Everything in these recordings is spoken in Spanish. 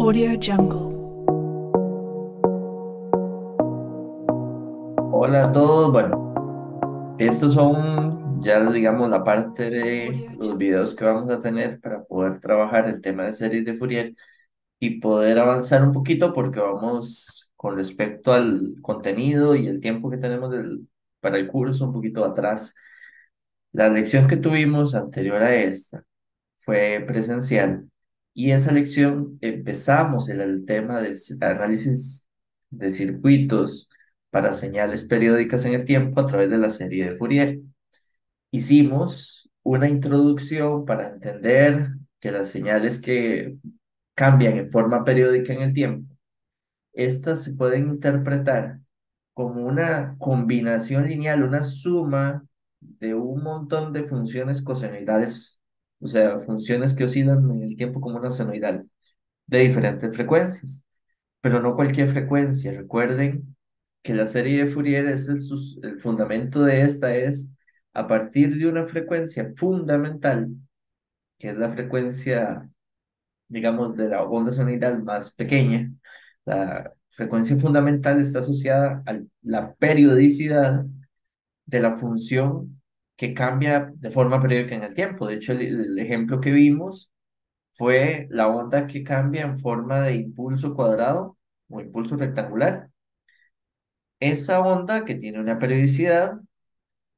Audio Jungle. Hola a todos, bueno, estos son ya digamos la parte de Audio los Jungle. videos que vamos a tener para poder trabajar el tema de series de Fourier y poder avanzar un poquito porque vamos con respecto al contenido y el tiempo que tenemos para el curso un poquito atrás. La lección que tuvimos anterior a esta fue presencial y esa lección empezamos el tema de análisis de circuitos para señales periódicas en el tiempo a través de la serie de Fourier. Hicimos una introducción para entender que las señales que cambian en forma periódica en el tiempo, estas se pueden interpretar como una combinación lineal, una suma de un montón de funciones cosenoidales, o sea, funciones que oscilan en el tiempo como una senoidal de diferentes frecuencias, pero no cualquier frecuencia. Recuerden que la serie de Fourier es el fundamento de esta es a partir de una frecuencia fundamental, que es la frecuencia, digamos, de la onda senoidal más pequeña. La frecuencia fundamental está asociada a la periodicidad de la función que cambia de forma periódica en el tiempo. De hecho, el ejemplo que vimos fue la onda que cambia en forma de impulso cuadrado o impulso rectangular. Esa onda que tiene una periodicidad,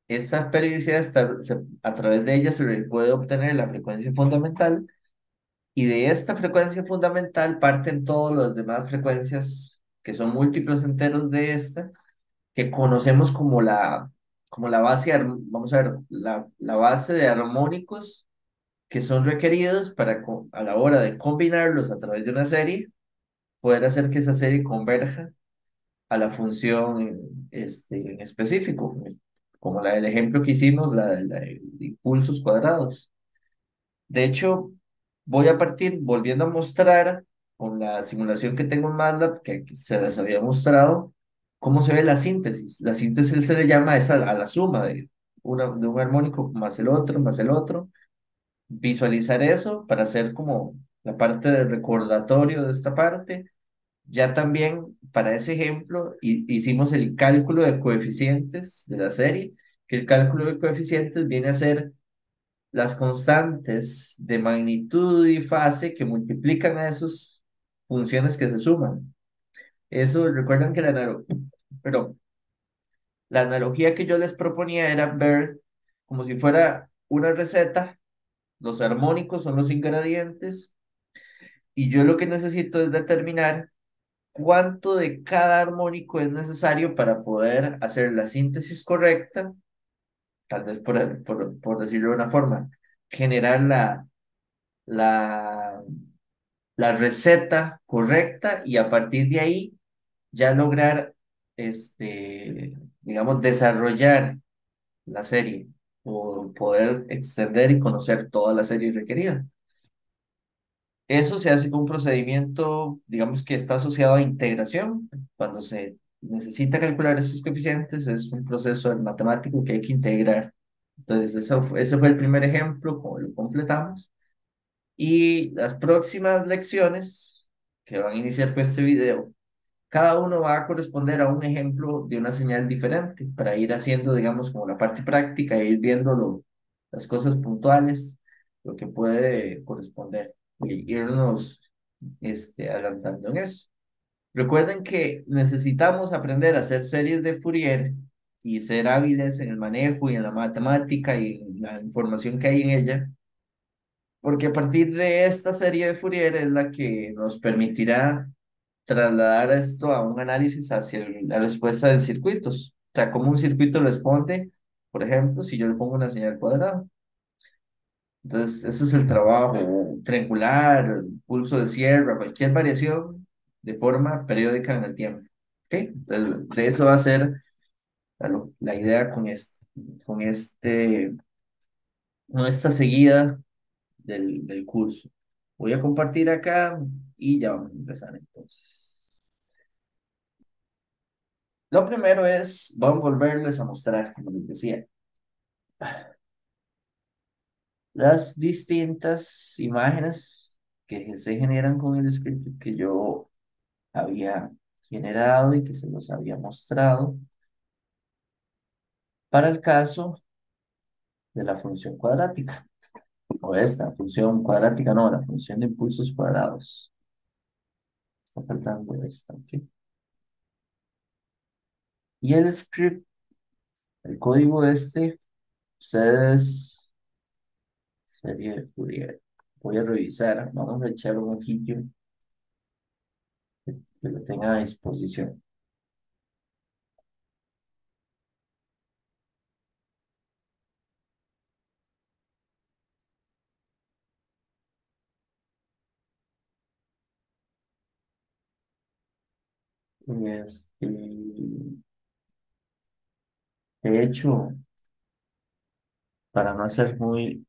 esa periodicidad a través de ella se puede obtener la frecuencia fundamental y de esta frecuencia fundamental parten todas las demás frecuencias que son múltiplos enteros de esta, que conocemos como la base, vamos a ver, la base de armónicos que son requeridos para a la hora de combinarlos a través de una serie, poder hacer que esa serie converja a la función en específico, como la del ejemplo que hicimos, la de impulsos cuadrados. De hecho, voy a partir volviendo a mostrar con la simulación que tengo en MATLAB, que se les había mostrado, cómo se ve la síntesis. La síntesis se le llama esa, a la suma de un armónico más el otro. Visualizar eso para hacer como la parte del recordatorio de esta parte. Ya también para ese ejemplo hicimos el cálculo de coeficientes de la serie, que el cálculo de coeficientes viene a ser las constantes de magnitud y fase que multiplican a esas funciones que se suman. Eso, recuerdan que pero la analogía que yo les proponía era ver como si fuera una receta, los armónicos son los ingredientes, y yo lo que necesito es determinar cuánto de cada armónico es necesario para poder hacer la síntesis correcta, tal vez por decirlo de una forma, generar la, la receta correcta y a partir de ahí ya lograr, digamos, desarrollar la serie o poder extender y conocer toda la serie requerida. Eso se hace con un procedimiento, digamos, que está asociado a integración. Cuando se necesita calcular esos coeficientes, es un proceso matemático que hay que integrar. Entonces, ese fue el primer ejemplo, como lo completamos. Y las próximas lecciones que van a iniciar con este video, cada uno va a corresponder a un ejemplo de una señal diferente para ir haciendo, digamos, como la parte práctica e ir viendo las cosas puntuales, lo que puede corresponder y irnos adelantando en eso. Recuerden que necesitamos aprender a hacer series de Fourier y ser hábiles en el manejo y en la matemática y la información que hay en ella, porque a partir de esta serie de Fourier es la que nos permitirá trasladar esto a un análisis hacia la respuesta de circuitos. O sea, cómo un circuito responde, por ejemplo, si yo le pongo una señal cuadrada. Entonces, ese es el trabajo triangular, pulso de sierra, cualquier variación de forma periódica en el tiempo. ¿Ok? Entonces, de eso va a ser la idea con este, con esta seguida del curso. Voy a compartir acá y ya vamos a empezar entonces. Lo primero es, vamos a volverles a mostrar, como les decía, las distintas imágenes que se generan con el script que yo había generado y que se los había mostrado para el caso de la función cuadrática, o esta función cuadrática, no, la función de impulsos cuadrados. Está faltando esta, ¿ok? Y el script, el código este, ustedes, serie de Fourier. Voy a revisar, vamos a echar un ojillo que lo tenga a disposición. Este, de hecho, para no hacer muy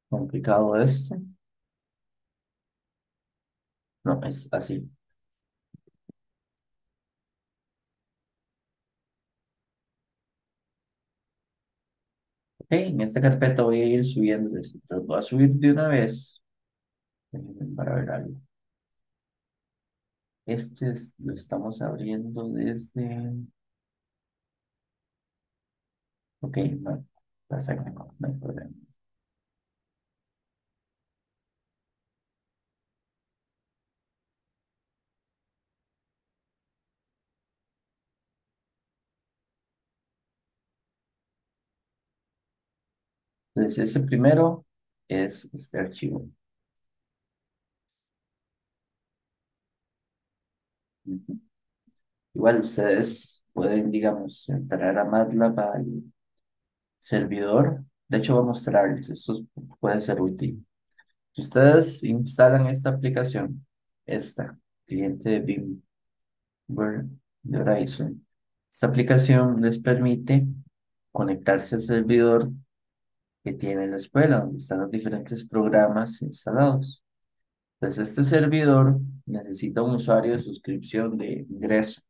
complicado esto, no, es así. Ok, en esta carpeta voy a ir subiendo esto. Entonces voy a subir de una vez para ver algo. Lo estamos abriendo desde... Ok, bueno, perfecto, no hay problema. Entonces ese primero es este archivo. Ujú. Igual ustedes pueden, digamos, entrar a MATLAB al servidor. De hecho, voy a mostrarles, puede ser útil. Si ustedes instalan esta aplicación, esta, cliente de VMware de Horizon, esta aplicación les permite conectarse al servidor que tiene la escuela, donde están los diferentes programas instalados. Entonces, este servidor necesita un usuario de suscripción de ingreso.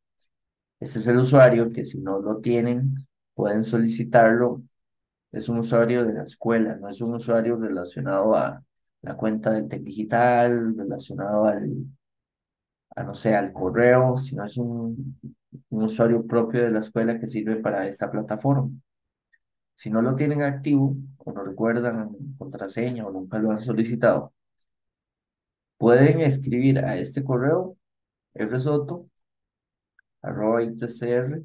Este es el usuario que si no lo tienen, pueden solicitarlo. Es un usuario de la escuela, no es un usuario relacionado a la cuenta del Tec Digital, relacionado no sé, al correo, sino es un usuario propio de la escuela que sirve para esta plataforma. Si no lo tienen activo o no recuerdan contraseña o nunca lo han solicitado, pueden escribir a este correo rsoto@itcr.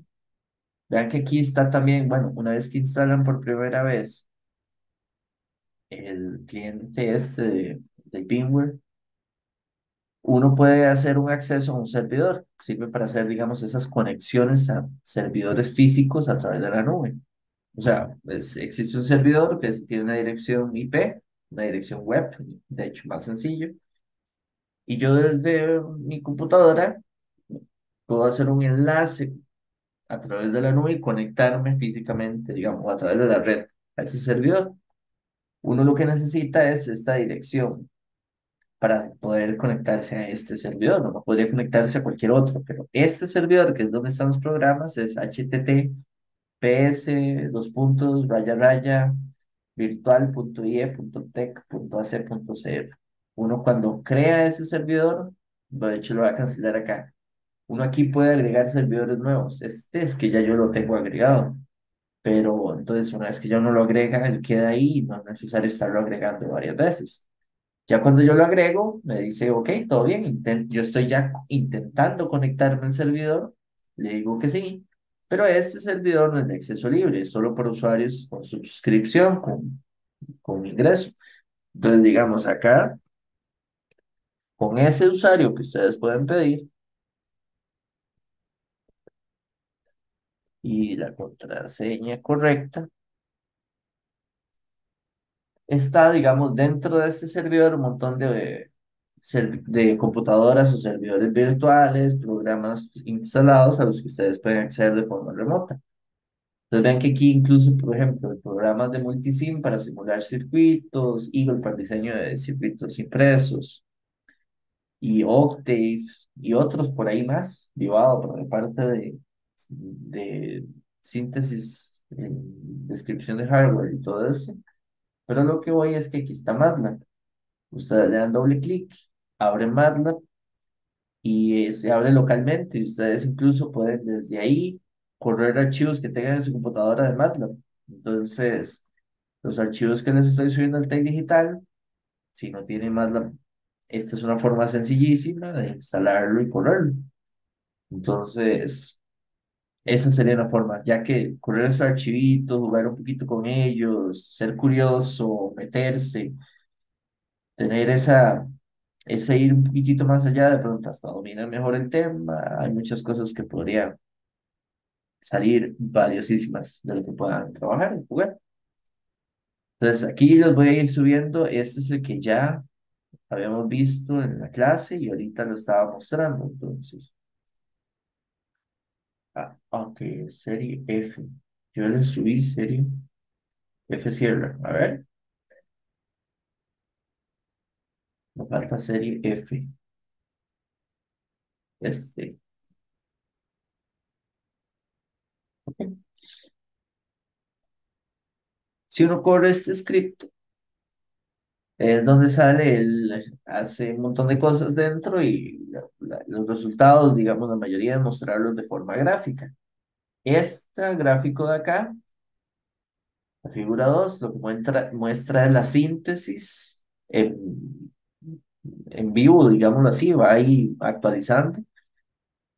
Vean que aquí está también, bueno, una vez que instalan por primera vez el cliente este de VMware, uno puede hacer un acceso a un servidor. Sirve para hacer, digamos, esas conexiones a servidores físicos a través de la nube. O sea, existe un servidor que tiene una dirección IP, una dirección web, de hecho, más sencillo. Y yo desde mi computadora puedo hacer un enlace a través de la nube y conectarme físicamente, digamos, a través de la red a ese servidor. Uno lo que necesita es esta dirección para poder conectarse a este servidor. No podría conectarse a cualquier otro, pero este servidor, que es donde están los programas, es https dos puntos raya raya virtual.ie.tec.ac.cr. Uno cuando crea ese servidor, de hecho lo voy a cancelar acá. Uno aquí puede agregar servidores nuevos. Este es que ya yo lo tengo agregado, pero entonces una vez que ya uno lo agrega, él queda ahí y no es necesario estarlo agregando varias veces. Ya cuando yo lo agrego, me dice, ok, todo bien, yo estoy ya intentando conectarme al servidor, le digo que sí, pero este servidor no es de acceso libre, es solo para usuarios con suscripción, con ingreso. Entonces, digamos, acá, con ese usuario que ustedes pueden pedir y la contraseña correcta, está, digamos, dentro de este servidor un montón de computadoras o servidores virtuales, programas instalados a los que ustedes pueden acceder de forma remota. Entonces ven que aquí incluso, por ejemplo, programas de multisim para simular circuitos, Eagle para diseño de circuitos impresos, y Octave, y otros por ahí más, llevado por la parte de síntesis, descripción de hardware y todo eso. Pero lo que voy es que aquí está MATLAB. Ustedes le dan doble clic, abre MATLAB y se abre localmente. Y ustedes incluso pueden desde ahí correr archivos que tengan en su computadora de MATLAB. Entonces, los archivos que les estoy subiendo al Tech Digital, si no tienen MATLAB, esta es una forma sencillísima de instalarlo y correrlo. Entonces, esa sería la forma, ya que correr esos archivitos, jugar un poquito con ellos, ser curioso, meterse, tener ese ir un poquitito más allá, de pronto hasta dominar mejor el tema, hay muchas cosas que podrían salir valiosísimas de lo que puedan trabajar y jugar. Entonces, aquí los voy a ir subiendo, este es el que ya habíamos visto en la clase y ahorita lo estaba mostrando, entonces, ok, serie F, yo le subí serie F cierra, a ver, me falta serie F, este, ok. Si uno corre este script, es donde sale, hace un montón de cosas dentro y los resultados, digamos, la mayoría de mostrarlos de forma gráfica. Este gráfico de acá, la figura 2 lo que muestra la síntesis en vivo, digámoslo así, va ahí actualizando.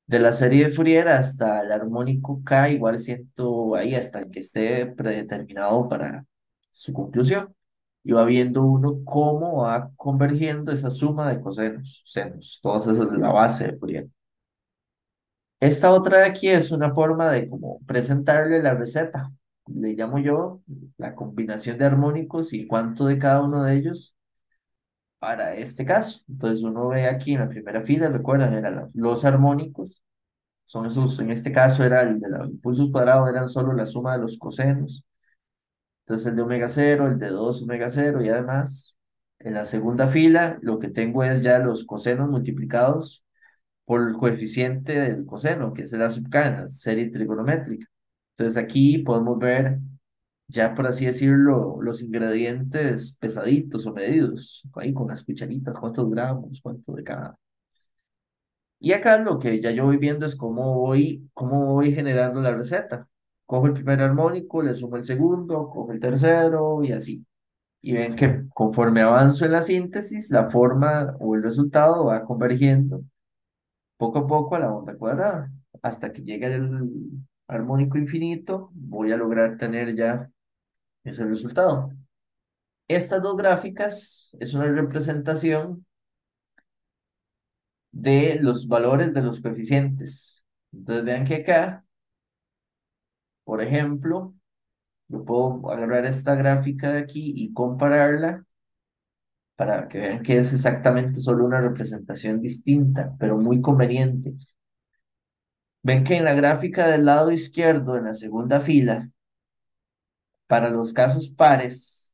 De la serie de Fourier hasta el armónico K, igual siento ahí hasta que esté predeterminado para su conclusión. Y va viendo uno cómo va convergiendo esa suma de cosenos, senos, todas esas de la base de Fourier. Esta otra de aquí es una forma de como presentarle la receta. Le llamo yo la combinación de armónicos y cuánto de cada uno de ellos para este caso. Entonces uno ve aquí en la primera fila, recuerdan, eran los armónicos. Son esos, en este caso era el de los impulsos cuadrados, eran solo la suma de los cosenos. Entonces el de omega cero, el de 2 omega cero y además en la segunda fila lo que tengo es ya los cosenos multiplicados por el coeficiente del coseno, que es la subcana, serie trigonométrica. Entonces aquí podemos ver ya por así decirlo los ingredientes pesaditos o medidos, ahí con las cucharitas, cuántos gramos, cuánto de cada. Y acá lo que ya yo voy viendo es cómo voy generando la receta. Cojo el primer armónico, le sumo el segundo, cojo el tercero y así. Y ven que conforme avanzo en la síntesis, la forma o el resultado va convergiendo poco a poco a la onda cuadrada. Hasta que llegue el armónico infinito, voy a lograr tener ya ese resultado. Estas dos gráficas es una representación de los valores de los coeficientes. Entonces vean que acá, por ejemplo, yo puedo agarrar esta gráfica de aquí y compararla para que vean que es exactamente solo una representación distinta, pero muy conveniente. Ven que en la gráfica del lado izquierdo, en la segunda fila, para los casos pares,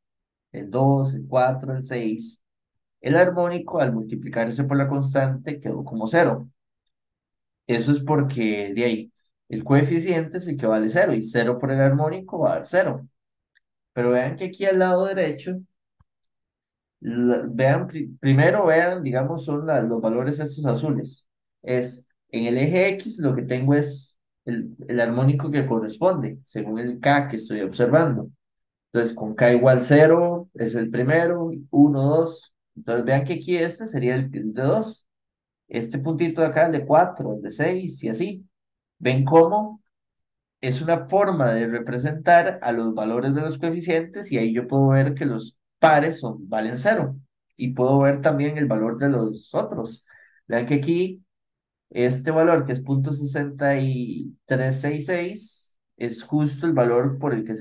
el 2 el 4 el 6 el armónico al multiplicarse por la constante quedó como cero. Eso es porque de ahí el coeficiente es el que vale cero y cero por el armónico va a dar cero. Pero vean que aquí al lado derecho vean, primero vean, digamos, son los valores estos azules. Es en el eje X lo que tengo es el armónico que corresponde, según el K que estoy observando. Entonces, con K igual cero es el primero, uno 2. Entonces, vean que aquí este sería el de 2. Este puntito de acá, el de 4 el de 6 y así. ¿Ven cómo? Es una forma de representar a los valores de los coeficientes y ahí yo puedo ver que los pares valen cero y puedo ver también el valor de los otros. Vean que aquí este valor que es 0.6366 es justo el valor por el que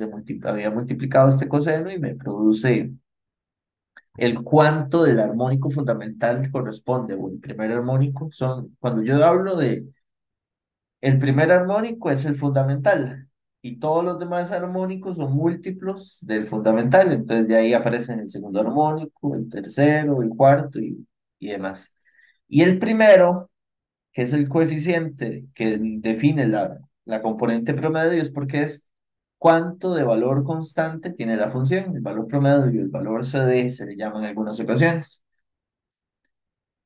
había multiplicado este coseno y me produce el cuánto del armónico fundamental corresponde o el primer armónico. Cuando yo hablo de el primer armónico es el fundamental y todos los demás armónicos son múltiplos del fundamental. Entonces de ahí aparecen el segundo armónico, el tercero, el cuarto y demás. Y el primero, que es el coeficiente que define la componente promedio, es porque es cuánto de valor constante tiene la función. El valor promedio y el valor CD se le llaman en algunas ocasiones.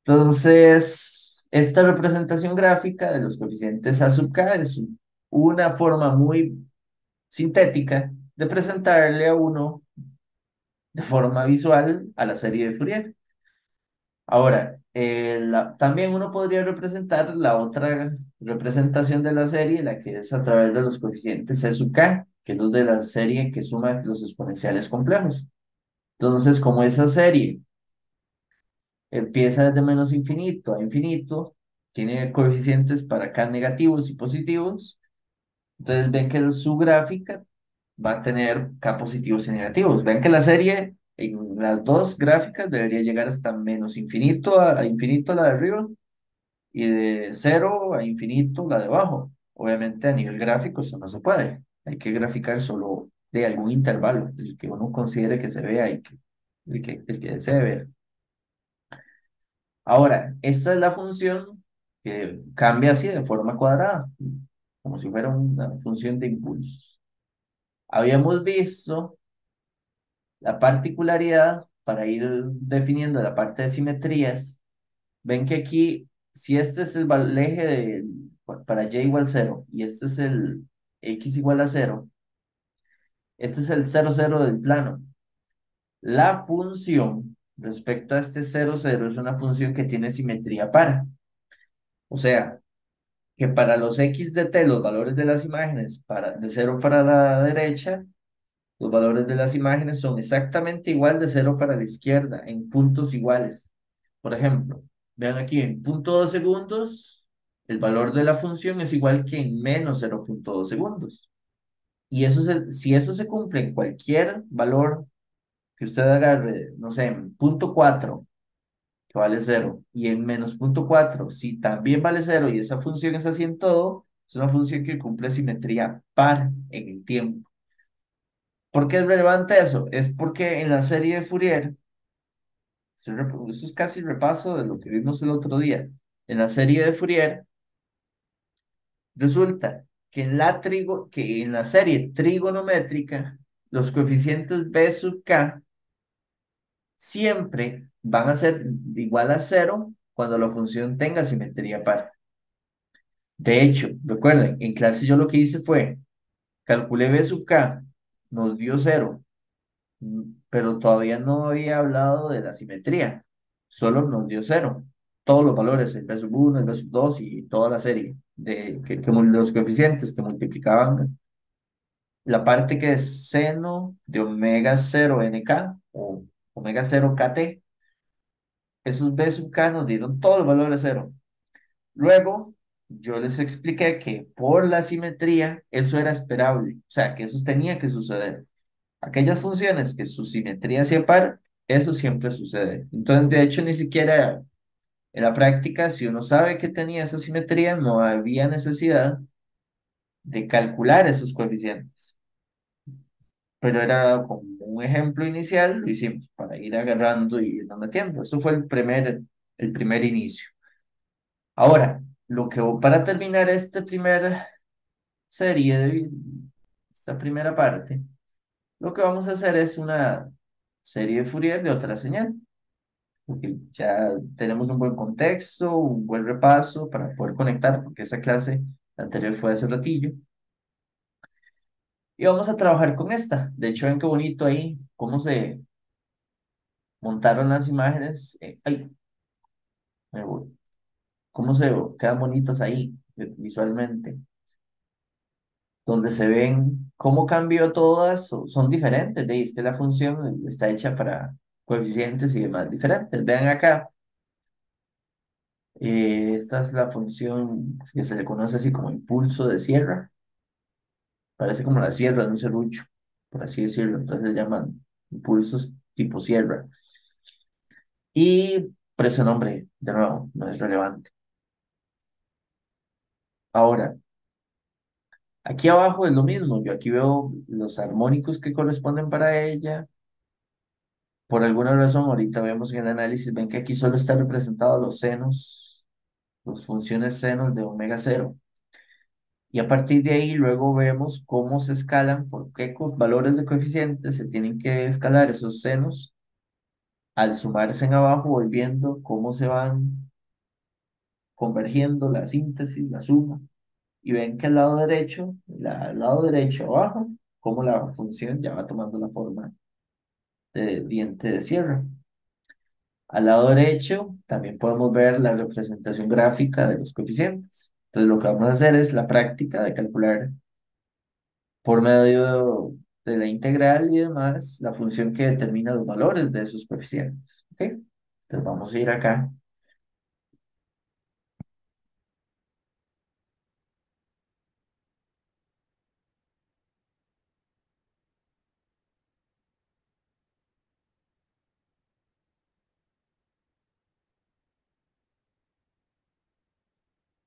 Entonces, esta representación gráfica de los coeficientes A sub k es una forma muy sintética de presentarle a uno de forma visual a la serie de Fourier. Ahora, también uno podría representar la otra representación de la serie, la que es a través de los coeficientes C sub k, que es los de la serie que suma los exponenciales complejos. Entonces, como esa serie empieza desde menos infinito a infinito, tiene coeficientes para k negativos y positivos, entonces ven que su gráfica va a tener k positivos y negativos. Ven que la serie en las dos gráficas debería llegar hasta menos infinito a infinito la de arriba y de cero a infinito la de abajo. Obviamente a nivel gráfico eso no se puede. Hay que graficar solo de algún intervalo, el que uno considere que se vea y el que desee ver. Ahora, esta es la función que cambia así de forma cuadrada, como si fuera una función de impulsos. Habíamos visto la particularidad para ir definiendo la parte de simetrías. Ven que aquí, si este es el eje para y igual cero y este es el x igual a cero, este es el cero cero del plano. La función respecto a este cero cero es una función que tiene simetría para. O sea, que para los x de t, los valores de las imágenes de cero para la derecha, los valores de las imágenes son exactamente igual de cero para la izquierda, en puntos iguales. Por ejemplo, vean aquí, en 0,2 segundos, el valor de la función es igual que en menos 0,2 segundos. Y si eso se cumple en cualquier valor que usted agarre, no sé, en 0,4, que vale cero, y en menos 0,4, si también vale cero y esa función es así en todo, es una función que cumple simetría par en el tiempo. ¿Por qué es relevante eso? Es porque en la serie de Fourier, eso es casi repaso de lo que vimos el otro día. En la serie de Fourier, resulta que en la serie trigonométrica, los coeficientes b sub k siempre van a ser igual a cero cuando la función tenga simetría par. De hecho, recuerden, en clase yo lo que hice fue, calculé b sub k, nos dio cero, pero todavía no había hablado de la simetría, solo nos dio cero. Todos los valores, el b sub 1, el b sub 2 y toda la serie los coeficientes que multiplicaban la parte que es seno de omega cero nk o omega cero kt, esos b sub k nos dieron todos los valores cero. Luego, yo les expliqué que por la simetría eso era esperable, o sea, que eso tenía que suceder. Aquellas funciones que su simetría sea par, eso siempre sucede. Entonces, de hecho, ni siquiera en la práctica, si uno sabe que tenía esa simetría, no había necesidad de calcular esos coeficientes. Pero era como un ejemplo inicial, lo hicimos para ir agarrando y irnos metiendo. Eso fue el primer inicio. Ahora, para terminar esta primera serie, esta primera parte, lo que vamos a hacer es una serie de Fourier de otra señal, porque ya tenemos un buen contexto, un buen repaso para poder conectar, porque esa clase anterior fue hace ratillo. Y vamos a trabajar con esta. De hecho, ven qué bonito ahí, cómo se montaron las imágenes. Ay, me voy. Cómo se quedan bonitas ahí visualmente, donde se ven cómo cambió todas, son diferentes. Es que la función está hecha para coeficientes y demás diferentes. Vean acá, esta es la función que se le conoce así como impulso de sierra. Parece como la sierra de un serrucho, por así decirlo. Entonces se llaman impulsos tipo sierra. Y por ese nombre, de nuevo, no es relevante. Ahora, aquí abajo es lo mismo. Yo aquí veo los armónicos que corresponden para ella. Por alguna razón, ahorita vemos en el análisis, ven que aquí solo están representados los senos, las funciones senos de omega cero. Y a partir de ahí luego vemos cómo se escalan, por qué valores de coeficientes se tienen que escalar esos senos Al sumarse en abajo, voy viendo cómo se van convergiendo la síntesis, la suma, y ven que al lado derecho, al lado derecho abajo, cómo la función ya va tomando la forma de diente de sierra. Al lado derecho también podemos ver la representación gráfica de los coeficientes. Entonces lo que vamos a hacer es la práctica de calcular por medio de la integral y demás la función que determina los valores de esos coeficientes. ¿Ok? Entonces vamos a ir acá.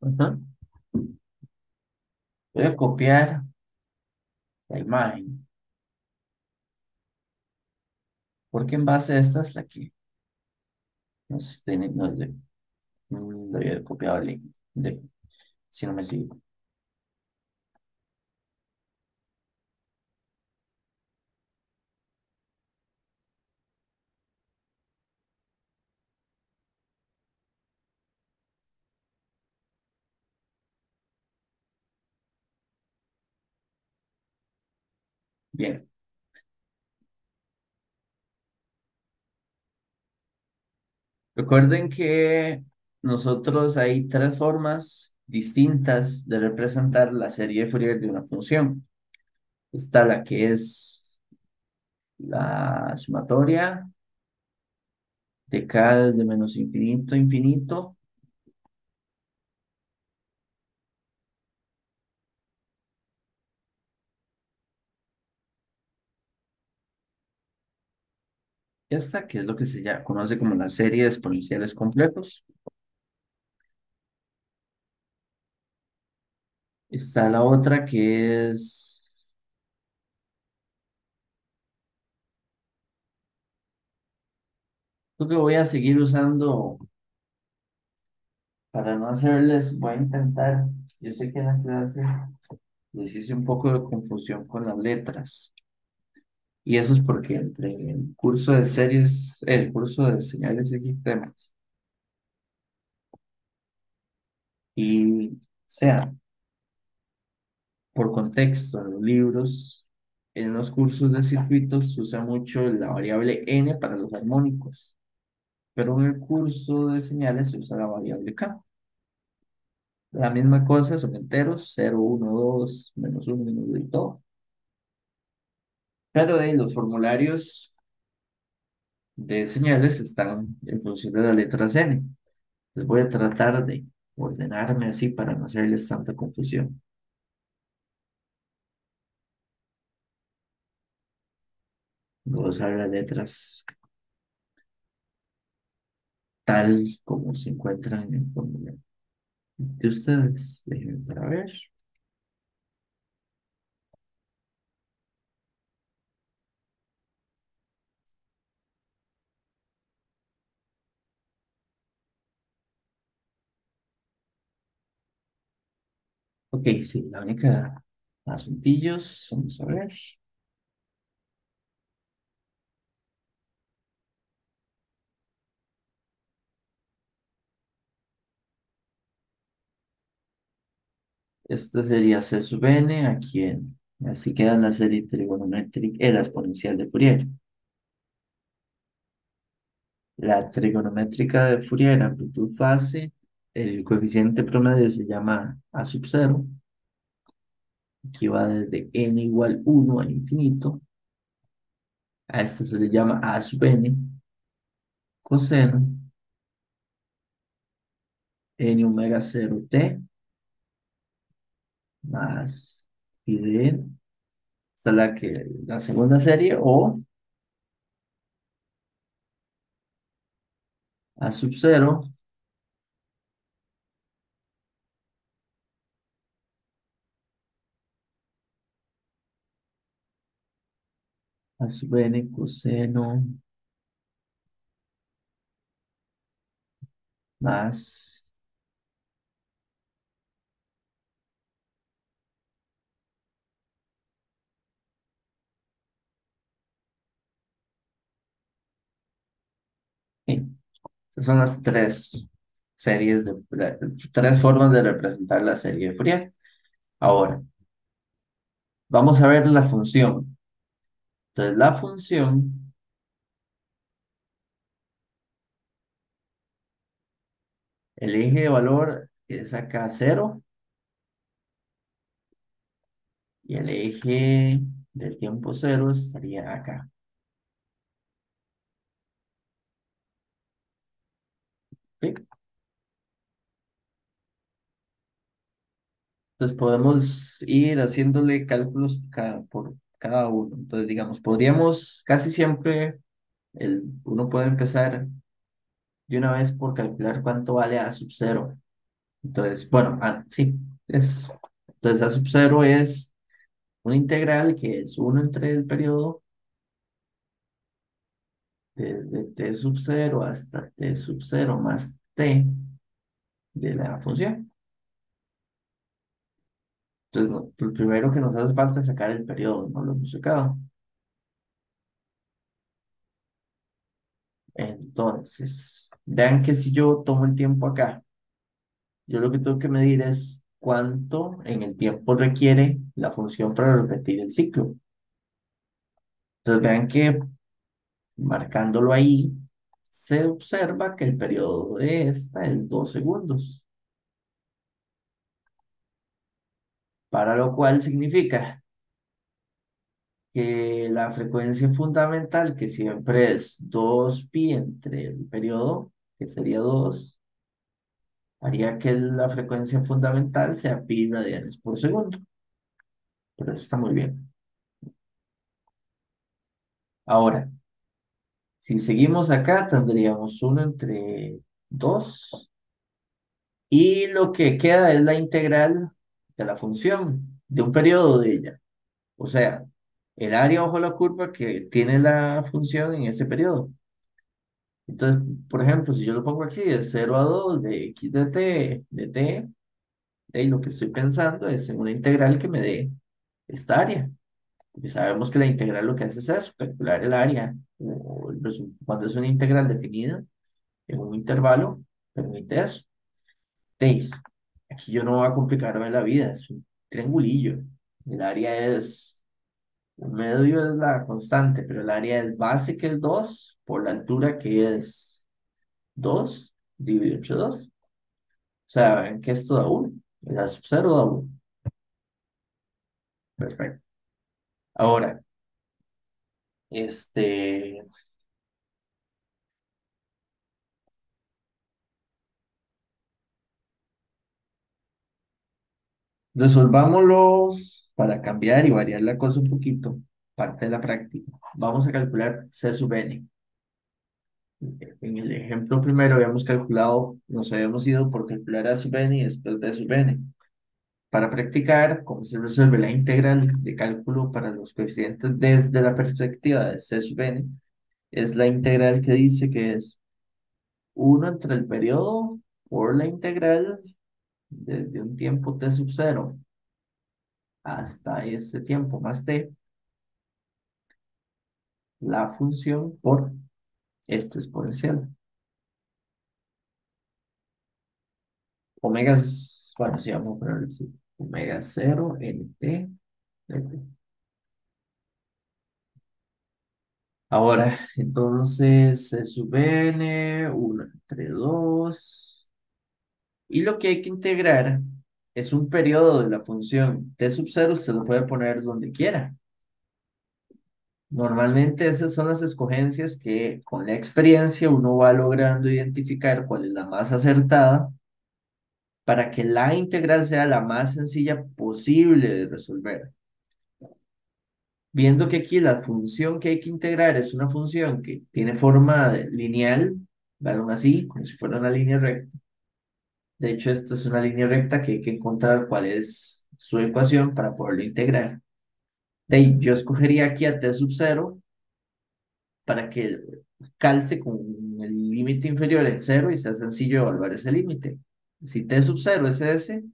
Ujú. Voy a copiar la imagen, porque en base a esta es la que debía haber copiado el link, si no me sigo. Bien, recuerden que nosotros hay tres formas distintas de representar la serie de Fourier de una función. Está la que es la sumatoria de k de menos infinito a infinito. Esta, que es lo que se ya conoce como la serie de exponenciales complejos. Está la otra que es lo que voy a seguir usando para no hacerles, voy a intentar, yo sé que en la clase les hice un poco de confusión con las letras. Y eso es porque entre el curso de series, el curso de señales y sistemas y sea por contexto en los libros, en los cursos de circuitos se usa mucho la variable n para los armónicos, pero en el curso de señales se usa la variable k. La misma cosa, son enteros, 0, 1, 2, -1, -2 y todo. Pero de ahí los formularios de señales están en función de las letras n. Les voy a tratar de ordenarme así para no hacerles tanta confusión. Voy a usar las letras tal como se encuentran en el formulario de ustedes. Déjenme para ver. Ok, sí, la única asuntillos. Vamos a ver. Esto sería C sub n, aquí así queda la serie trigonométrica, la exponencial de Fourier. La trigonométrica de Fourier, amplitud fase, el coeficiente promedio se llama A sub 0, aquí va desde n igual 1 a infinito. A esto se le llama A sub n, coseno, n omega 0 t, más pi de n. Esta es la segunda serie, o A sub 0, A sub n coseno, más, Son las tres series tres formas de representar la serie de Fourier. Ahora, vamos a ver la función. Entonces, la función, el eje de valor es acá cero y el eje del tiempo cero estaría acá. ¿Sí? Entonces podemos ir haciéndole cálculos por cada uno. Entonces, digamos, podríamos casi siempre, uno puede empezar de una vez por calcular cuánto vale A sub cero. Entonces, bueno, sí, es. Entonces, A sub cero es una integral que es uno entre el periodo desde t sub cero hasta t sub cero más t de la función. Entonces, lo primero que nos hace falta es sacar el periodo, no lo hemos sacado. Entonces, vean que si yo tomo el tiempo acá, yo lo que tengo que medir es cuánto en el tiempo requiere la función para repetir el ciclo. Entonces, vean que marcándolo ahí, se observa que el periodo de esta es 2 segundos, para lo cual significa que la frecuencia fundamental, que siempre es 2pi entre el periodo, que sería 2, haría que la frecuencia fundamental sea pi radianes por segundo. Pero eso está muy bien. Ahora, si seguimos acá, tendríamos uno entre 2 y lo que queda es la integral de la función de un periodo de ella. O sea, el área bajo la curva que tiene la función en ese periodo. Entonces, por ejemplo, si yo lo pongo aquí de 0 a 2 de x de t, lo que estoy pensando es en una integral que me dé esta área. Porque sabemos que la integral lo que hace es eso, calcular el área. Cuando es una integral definida en un intervalo, permite eso. Teis, aquí yo no voy a complicarme la vida, es un triangulillo. El área es, el medio es la constante, pero el área es base que es 2 por la altura que es 2 dividido entre 2. O sea, ven que esto da 1. El A sub 0 da 1. Perfecto. Ahora, este, resolvámoslo para cambiar y variar la cosa un poquito, parte de la práctica. Vamos a calcular C sub n. En el ejemplo primero habíamos calculado, nos habíamos ido por calcular A sub n y después B sub n. Para practicar cómo se resuelve la integral de cálculo para los coeficientes desde la perspectiva de C sub n, es la integral que dice que es uno entre el periodo por la integral desde un tiempo t sub cero hasta ese tiempo más t, la función por este exponencial. Omega es, bueno, sí, vamos a ponerlo así. Omega cero en t de t. Ahora, entonces, se sub n, 1 entre 2. Y lo que hay que integrar es un periodo de la función t sub cero, usted lo puede poner donde quiera. Normalmente esas son las escogencias que con la experiencia uno va logrando identificar cuál es la más acertada para que la integral sea la más sencilla posible de resolver. Viendo que aquí la función que hay que integrar es una función que tiene forma lineal, aún así, como si fuera una línea recta. De hecho, esto es una línea recta que hay que encontrar cuál es su ecuación para poderlo integrar. De ahí, yo escogería aquí a t sub cero para que calce con el límite inferior en cero y sea sencillo evaluar ese límite. Si t sub cero es ese,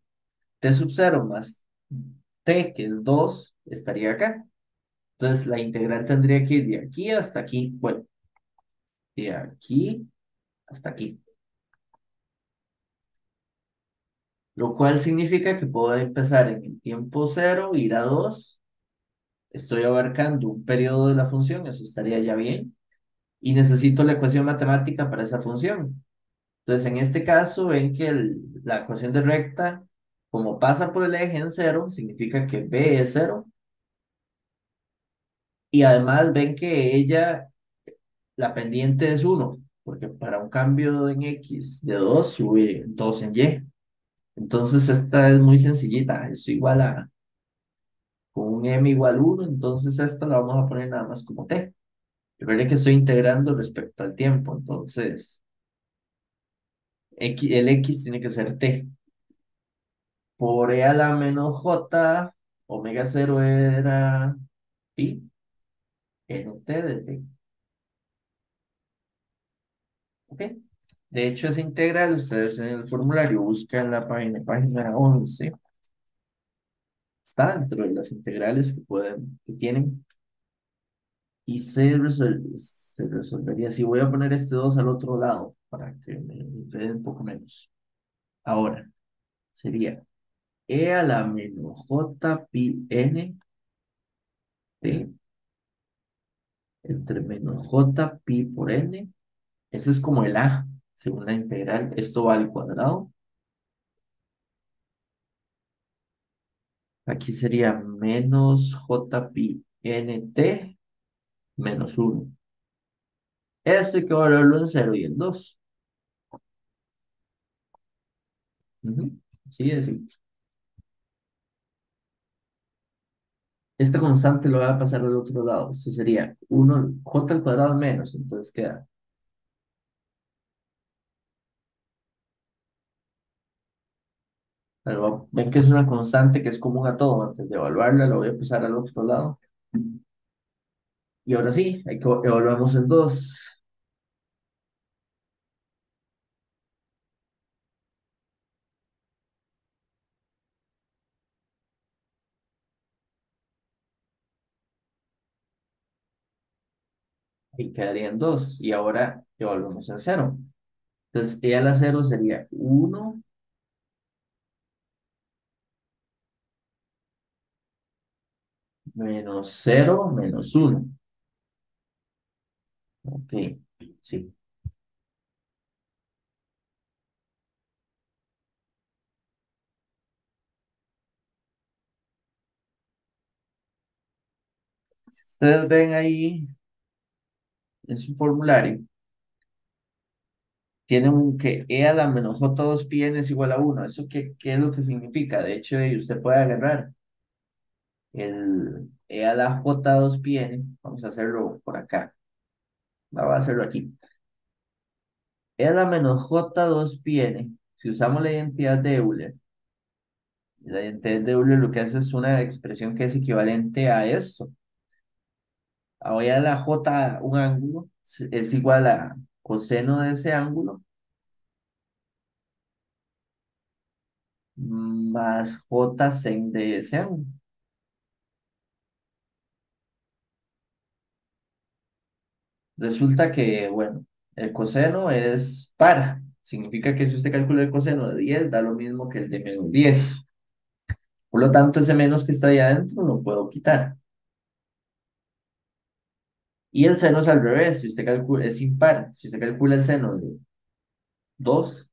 t sub cero más t, que es 2 estaría acá. Entonces la integral tendría que ir de aquí hasta aquí. Bueno, de aquí hasta aquí. Lo cual significa que puedo empezar en el tiempo cero, ir a 2. Estoy abarcando un periodo de la función, eso estaría ya bien. Y necesito la ecuación matemática para esa función. Entonces, en este caso, ven que la ecuación de recta, como pasa por el eje en cero, significa que B es cero. Y además ven que ella, la pendiente es uno, porque para un cambio en X de 2 sube 2 en Y. Entonces, esta es muy sencillita, es igual a, con un M igual uno, entonces esta la vamos a poner nada más como T. Recuerden que estoy integrando respecto al tiempo, entonces el X tiene que ser T. Por E a la menos J, omega cero era pi, T de T. ¿Ok? De hecho, esa integral, ustedes en el formulario buscan la página 11, está dentro de las integrales que tienen, y se resolvería. Si voy a poner este 2 al otro lado, para que me enrede un poco menos. Ahora, sería E a la menos J pi n t entre menos J pi por n. Ese es como el A, según la integral. Esto va al cuadrado. Aquí sería menos J pi n t menos uno. Esto hay que valorarlo en cero y en 2. Sí, es así. Esta constante lo va a pasar al otro lado. Esto sería uno J al cuadrado menos. Entonces queda. Ven que es una constante que es común a todo. Antes de evaluarla, lo voy a pasar al otro lado. Y ahora sí, hay que evaluamos en 2. Y quedaría en 2. Y ahora evaluamos en cero. Entonces, E a la cero sería uno menos cero menos uno. Ok, sí. Ustedes ven ahí en su formulario, tienen un que E a la menos J2 pi n es igual a uno. ¿Eso qué es lo que significa? De hecho, usted puede agarrar el E a la J2 pi n. Vamos a hacerlo por acá. Vamos a hacerlo aquí. E a la menos J2 pi n. Si usamos la identidad de Euler, la identidad de Euler lo que hace es una expresión que es equivalente a esto. Ahora la J, un ángulo, es igual a coseno de ese ángulo más J sen de ese ángulo. Resulta que, bueno, el coseno es para. Significa que si usted calcula el coseno de 10 da lo mismo que el de menos 10. Por lo tanto, ese menos que está ahí adentro lo puedo quitar. Y el seno es al revés. Si usted calcula, es impar. Si usted calcula el seno de 2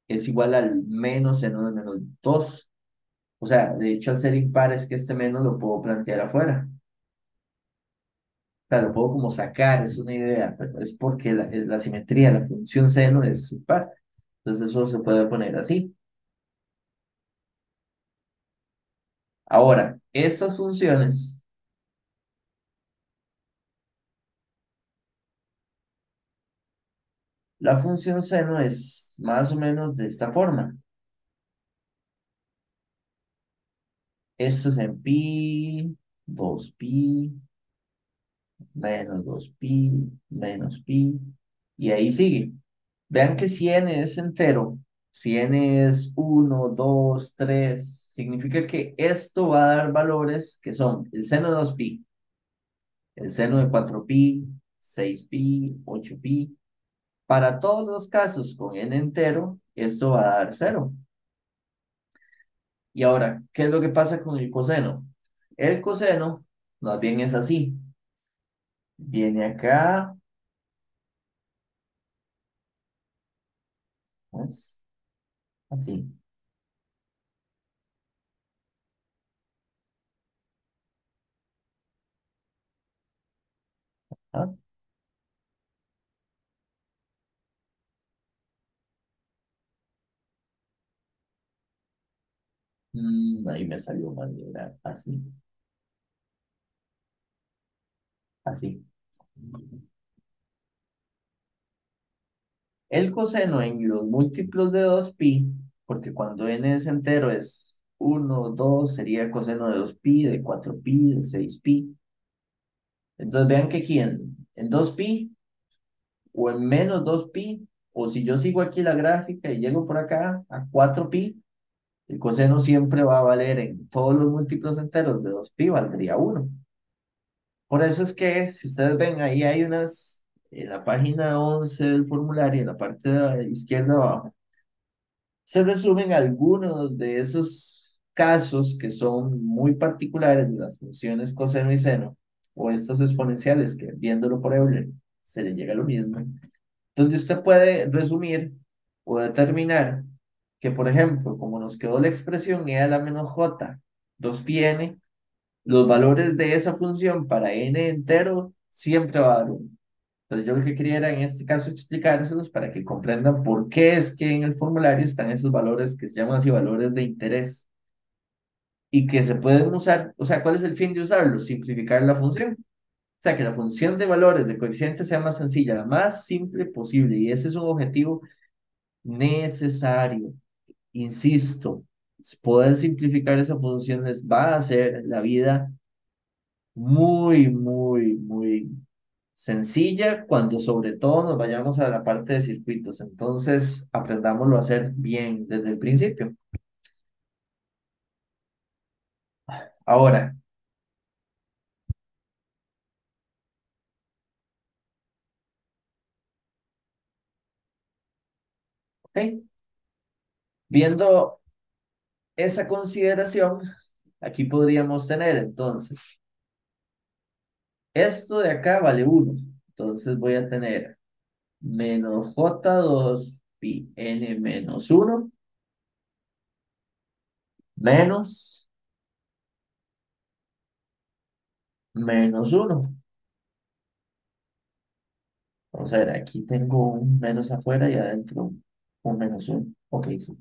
es igual al menos seno de menos 2. O sea, de hecho, al ser impar es que este menos lo puedo plantear afuera. O sea, lo puedo como sacar, es una idea, pero es porque es la simetría, la función seno es impar. Entonces eso se puede poner así. Ahora, estas funciones, la función seno es más o menos de esta forma. Esto es en pi, 2pi, menos 2pi, menos pi, y ahí sigue. Vean que si n es entero, si n es uno, 2, 3, significa que esto va a dar valores que son el seno de 2pi, el seno de 4pi, 6pi, 8pi. Para todos los casos con n entero, esto va a dar cero. Y ahora, ¿qué es lo que pasa con el coseno? El coseno, más bien es así. Viene acá, pues, así. ¿Ah? Ahí me salió mal, mira, así, así. El coseno en los múltiplos de 2pi, porque cuando n es entero es 1, 2, sería coseno de 2pi, de 4pi, de 6pi. Entonces vean que aquí en 2pi o en menos 2pi, o si yo sigo aquí la gráfica y llego por acá a 4pi, el coseno siempre va a valer en todos los múltiplos enteros de 2pi, valdría 1. Por eso es que, si ustedes ven, ahí hay unas, en la página 11 del formulario, en la parte de la izquierda abajo, se resumen algunos de esos casos que son muy particulares de las funciones coseno y seno, o estos exponenciales que viéndolo por Euler se le llega a lo mismo, donde usted puede resumir o determinar que, por ejemplo, como nos quedó la expresión e a la menos j, 2πn, los valores de esa función para n entero siempre va a dar 1. Entonces yo lo que quería era en este caso explicárselos para que comprendan por qué es que en el formulario están esos valores que se llaman así valores de interés y que se pueden usar, o sea, ¿cuál es el fin de usarlos? Simplificar la función. O sea, que la función de valores de coeficientes sea más sencilla, la más simple posible. Y ese es un objetivo necesario. Insisto, poder simplificar esas funciones va a hacer la vida muy, muy, muy sencilla cuando sobre todo nos vayamos a la parte de circuitos. Entonces, aprendámoslo a hacer bien desde el principio. Ahora, ¿ok? Viendo esa consideración, aquí podríamos tener entonces, esto de acá vale 1. Entonces voy a tener menos j2 pi n menos 1 menos menos 1. Vamos a ver, aquí tengo un menos afuera y adentro un menos 1. Ok, sí.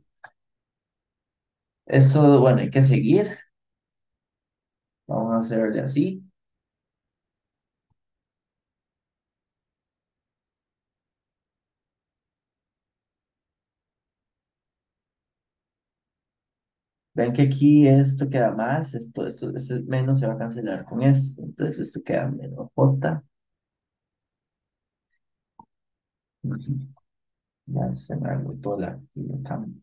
Eso, bueno, hay que seguir. Vamos a hacerle así. Ven que aquí esto queda más, este menos se va a cancelar con esto. Entonces esto queda menos j. Ujú. Ya se me agotó el cambio.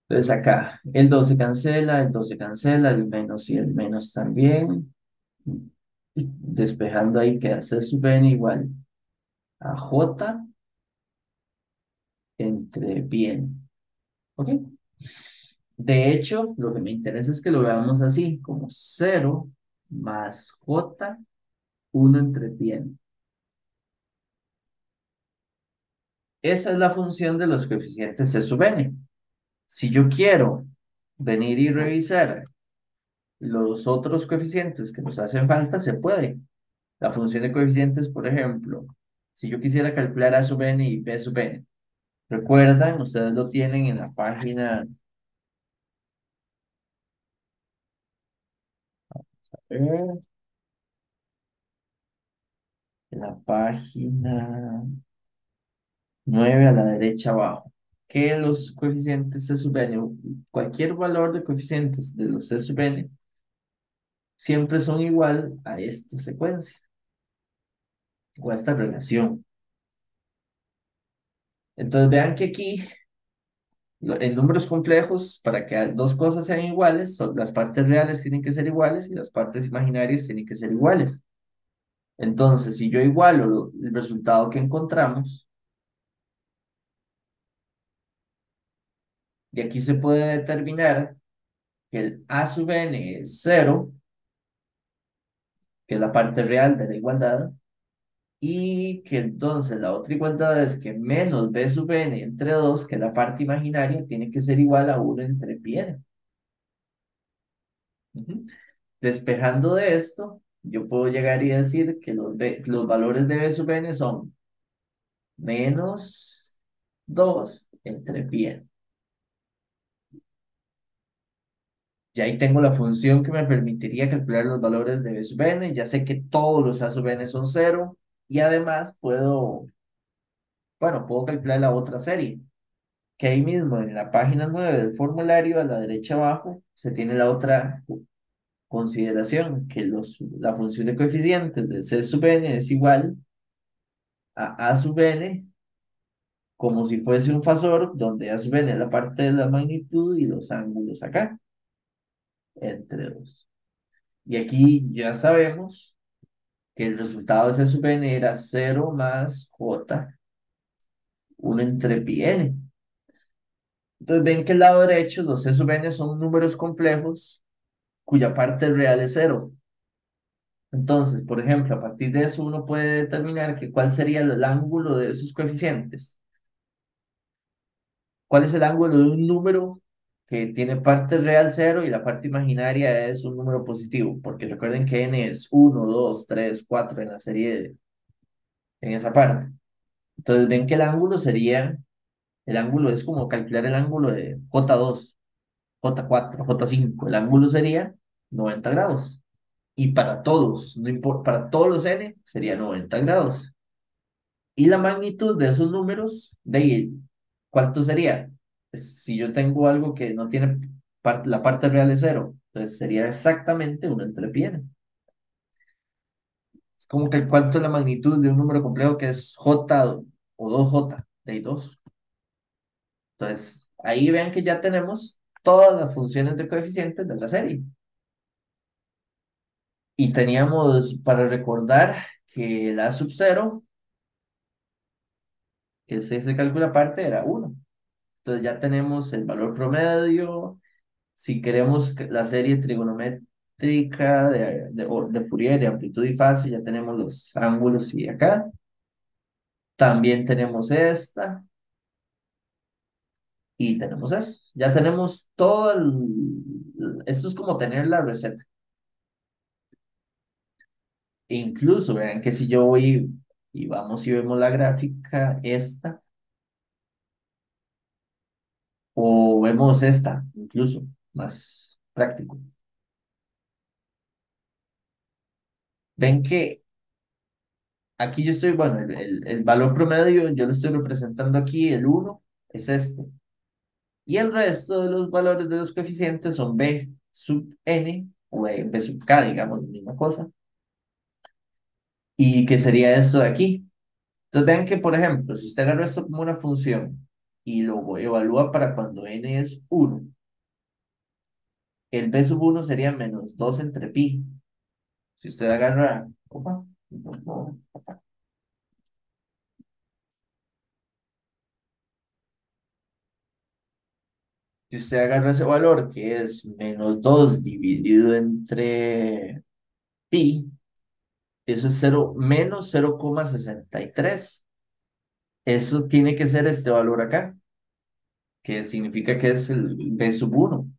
Entonces acá el 2 se cancela, el 2 se cancela, el menos y el menos también. Y despejando ahí queda C sub n igual a j entre bien. ¿Ok? De hecho, lo que me interesa es que lo veamos así, como 0 más j, 1 entre bien. Esa es la función de los coeficientes C sub n. Si yo quiero venir y revisar los otros coeficientes que nos hacen falta, se puede. La función de coeficientes, por ejemplo, si yo quisiera calcular A sub n y B sub n, recuerdan, ustedes lo tienen en la página, en la página 9 a la derecha abajo. que los coeficientes C sub n, o cualquier valor de coeficientes de los C sub n, siempre son igual a esta secuencia o a esta relación. Entonces vean que aquí, en números complejos, para que dos cosas sean iguales, las partes reales tienen que ser iguales y las partes imaginarias tienen que ser iguales. Entonces, si yo igualo el resultado que encontramos, de aquí se puede determinar que el A sub n es cero, que es la parte real de la igualdad, y que entonces la otra igualdad es que menos b sub n entre 2, que es la parte imaginaria, tiene que ser igual a 1 entre pi n. Ujú. Despejando de esto, yo puedo llegar y decir que los valores de b sub n son menos 2 entre pi n. Ya ahí tengo la función que me permitiría calcular los valores de b sub n. Ya sé que todos los a sub n son cero. Y además puedo calcular la otra serie. Que ahí mismo en la página 9 del formulario, a la derecha abajo, se tiene la otra consideración, que la función de coeficientes de c sub n es igual a sub n, como si fuese un fasor, donde a sub n es la parte de la magnitud y los ángulos acá, entre dos. Y aquí ya sabemos que el resultado de C sub n era cero más J, 1 entre pi n. Entonces ven que el lado derecho, los C sub n son números complejos cuya parte real es cero. Entonces, por ejemplo, a partir de eso uno puede determinar que cuál sería el ángulo de esos coeficientes. ¿Cuál es el ángulo de un número que tiene parte real cero y la parte imaginaria es un número positivo? Porque recuerden que n es uno, 2, 3, 4 en la serie, en esa parte. Entonces ven que el ángulo es como calcular el ángulo de J2, J4, J5. El ángulo sería 90 grados. Y para todos, no importa, para todos los n sería 90 grados. Y la magnitud de esos números, de ahí, ¿cuánto sería? Si yo tengo algo que no tiene la parte real es cero, entonces sería exactamente 1 entre pi n. Es como que cuánto es la magnitud de un número complejo que es j o 2j, de ahí 2. Entonces, ahí vean que ya tenemos todas las funciones de coeficientes de la serie. Y teníamos para recordar que la sub 0, que se calcula aparte, era 1. Entonces ya tenemos el valor promedio. Si queremos la serie trigonométrica de Fourier de amplitud y fase, ya tenemos los ángulos y acá. También tenemos esta y tenemos eso. Ya tenemos todo esto es como tener la receta. E incluso vean que si yo voy y vamos y vemos la gráfica esta, o vemos esta, incluso más práctico. Ven que aquí yo estoy, bueno, el valor promedio yo lo estoy representando aquí, el uno es este. Y el resto de los valores de los coeficientes son b sub n o b sub k, digamos, la misma cosa. ¿Y qué sería esto de aquí? Entonces vean que, por ejemplo, si usted agarra esto como una función y lo evalúa para cuando n es uno, el b sub uno sería menos 2 entre pi. Si usted agarra, opa, si usted agarra ese valor que es menos 2 dividido entre pi, eso es cero menos 0,63. Eso tiene que ser este valor acá, que significa que es el b sub uno.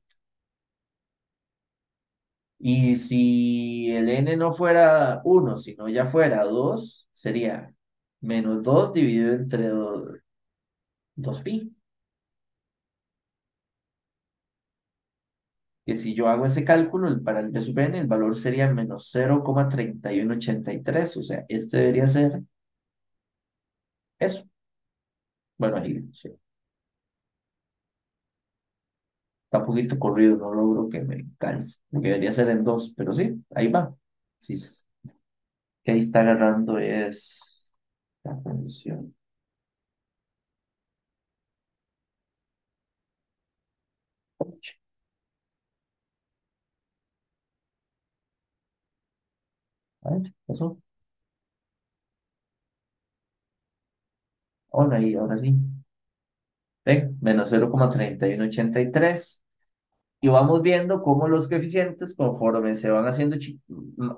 Y si el n no fuera uno sino ya fuera 2 sería menos 2 dividido entre 2 pi. Que si yo hago ese cálculo, para el b sub n, el valor sería menos 0,3183. O sea, este debería ser eso. Bueno, ahí sí. Está un poquito corrido, no logro que me calce. Debería ser en dos, pero sí, ahí va. Sí, sí, sí. Que ahí está agarrando es la función. A ver, ¿qué pasó? Hola, y ahora sí. Ven, menos 0,3183. Y vamos viendo cómo los coeficientes, conforme se van haciendo,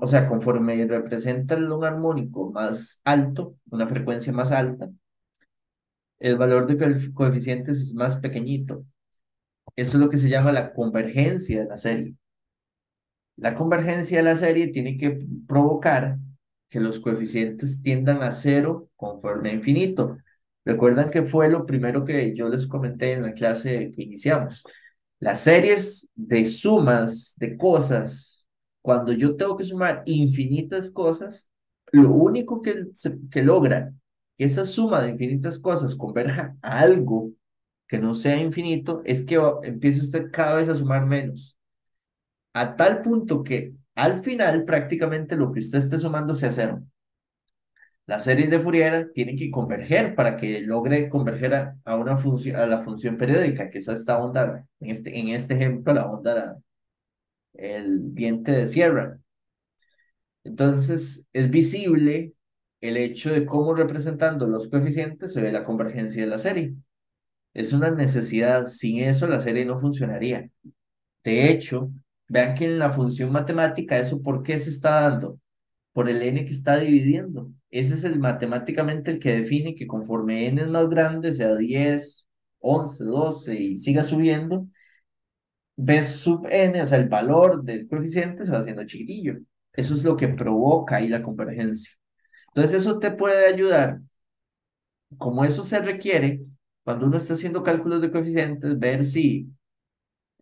o sea, conforme representan un armónico más alto, una frecuencia más alta, el valor de coeficientes es más pequeñito. Eso es lo que se llama la convergencia de la serie. La convergencia de la serie tiene que provocar que los coeficientes tiendan a cero conforme a infinito. Recuerdan que fue lo primero que yo les comenté en la clase que iniciamos. Las series de sumas de cosas, cuando yo tengo que sumar infinitas cosas, lo único que logra que esa suma de infinitas cosas converja a algo que no sea infinito es que empiece usted cada vez a sumar menos a tal punto que al final prácticamente lo que usted esté sumando sea cero. Las series de Fourier tienen que converger para que logre converger a una función, a la función periódica, que es esta onda, en este ejemplo, la onda, el diente de sierra. Entonces, es visible el hecho de cómo representando los coeficientes se ve la convergencia de la serie. Es una necesidad, sin eso la serie no funcionaría. De hecho, vean que en la función matemática, ¿eso por qué se está dando? Por el n que está dividiendo. Ese es el matemáticamente el que define que conforme n es más grande, sea 10, 11, 12 y siga subiendo, b sub n, o sea, el valor del coeficiente se va haciendo chiquitillo. Eso es lo que provoca ahí la convergencia. Entonces, eso te puede ayudar, como eso se requiere, cuando uno está haciendo cálculos de coeficientes, ver si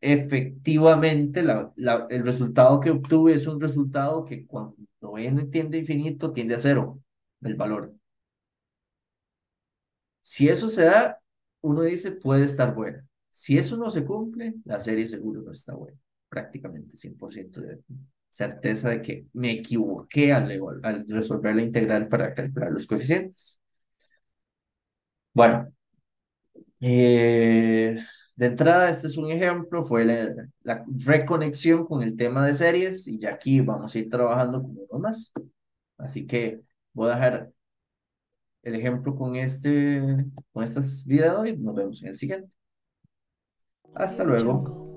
efectivamente el resultado que obtuve es un resultado que cuando n tiende a infinito tiende a cero, el valor. Si eso se da, uno dice puede estar buena. Si eso no se cumple, la serie seguro no está buena. Prácticamente 100% de certeza de que me equivoqué al resolver la integral para calcular los coeficientes. Bueno, de entrada, este es un ejemplo, fue la reconexión con el tema de series y ya aquí vamos a ir trabajando con uno más. Así que voy a dejar el ejemplo con este video y nos vemos en el siguiente. Hasta Audio luego. Jungle.